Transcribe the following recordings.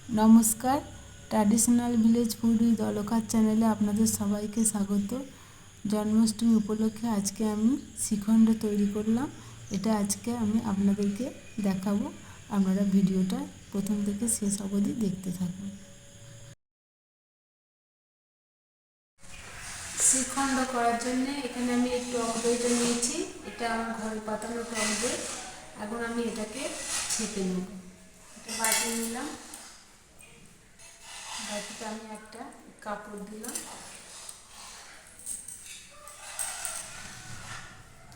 নমস্কার, traditional village food with Alka চ্যানেলে আপনাদের সবাইকে স্বাগত। জন্মাষ্টমী উপলক্ষে আজকে আমি শ্রীখণ্ড তৈরি করলাম। এটা আজকে আমি আপনাদেরকে দেখাবো। আপনারা ভিডিওটা প্রথম থেকে শেষ অবধি দেখতে থাকুন। শ্রীখণ্ড করার জন্য এখানে আমি এই টক দইটা নিয়েছি। এটা আমার ঘরে পাতানো টক দই। এখন আমি এটাকে ছেঁকে নেব। এটা বাটি নিলাম, বাটিতে আমি একটা কাপড় দিলাম,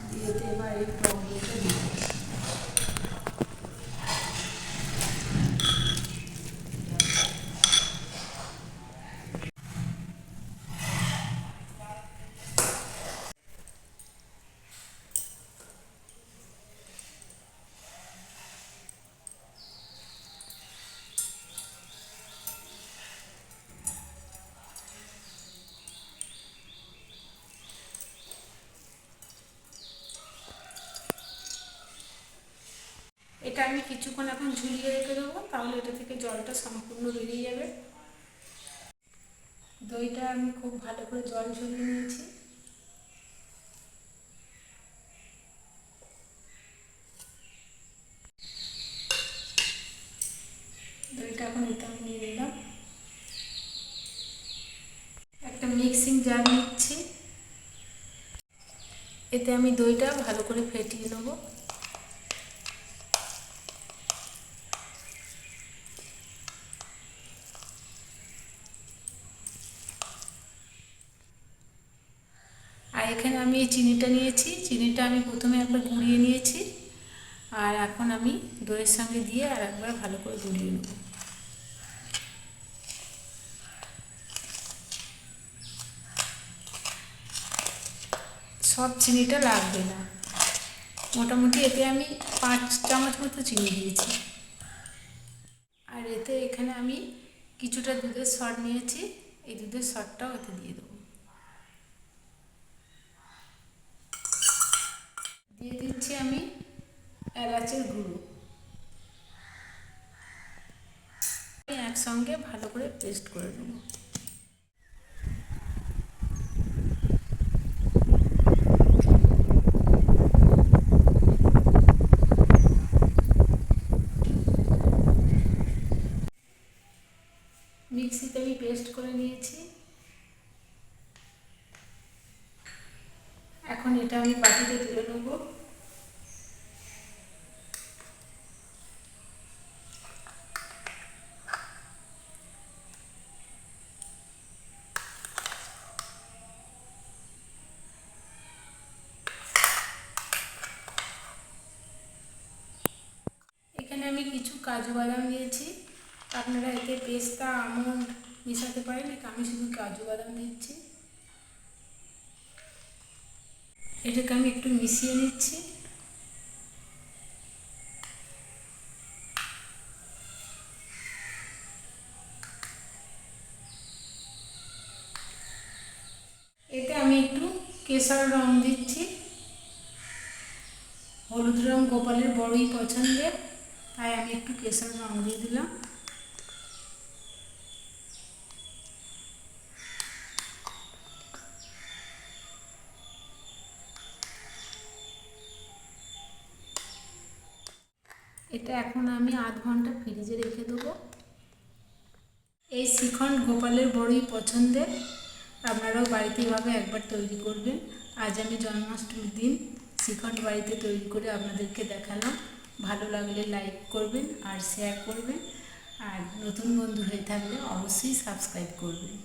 দিয়ে এবার এই টক দইটা দিলাম। এটা আমি কিছুক্ষণ এখন ঝুলিয়ে রেখে দেবো, তাহলে এটা থেকে জলটা সম্পূর্ণ বেরিয়ে যাবে। দইটা আমি খুব ভালো করে জল ঝরিয়ে নিয়েছি। দইটা এখন এতে আমি নিয়ে নিলাম। একটা মিক্সিং জার নিচ্ছি, এতে আমি দইটা ভালো করে ফেটিয়ে নেবো। আর এখানে আমি এই চিনিটা নিয়েছি, চিনিটা আমি প্রথমে একবার গুঁড়িয়ে নিয়েছি, আর এখন আমি দইয়ের সঙ্গে দিয়ে আর একবার ভালো করে গুঁড়িয়ে নেব। সব চিনিটা লাগবে না, মোটামুটি এতে আমি 5 চামচ মতো চিনি দিয়েছি। আর এতে এখানে আমি কিছুটা দুধের সর নিয়েছি, এই দুধের সরটাও এতে দিয়ে দেবো। দিয়ে দিচ্ছি আমি এলাচের গুঁড়ো। একসঙ্গে ভালো করে পেস্ট করে নেব। মিক্সিতে আমি পেস্ট করে নিয়েছি। এখন এটা আমি বাটিতে তুলে নেব। এখানে আমি কিছু কাজু বাদাম দিয়েছি, আপনারা এতে পেস্তা আমন্ড মেশাতে পারেন, আমি শুধু কাজু বাদাম দিচ্ছি। এটাকে আমি একটু মিশিয়ে নিচ্ছি। এতে আমি একটু কেশর রং দিচ্ছি। হলুদ রং গোপালের বড়ই পছন্দের, তাই আমি একটু কেশর রং দিয়ে দিলাম। এটা এখন আমি আধ ঘন্টা ফ্রিজে রেখে দেবো। এই শ্রীখণ্ড গোপালের বড়ই পছন্দের, আপনারাও বাড়িতে এভাবে একবার তৈরি করবেন। আজ আমি জন্মাষ্টমীর দিন শ্রীখণ্ড বাড়িতে তৈরি করে আপনাদেরকে দেখালাম। ভালো লাগলে লাইক করবেন আর শেয়ার করবেন, আর নতুন বন্ধু হয়ে থাকলে অবশ্যই সাবস্ক্রাইব করবেন।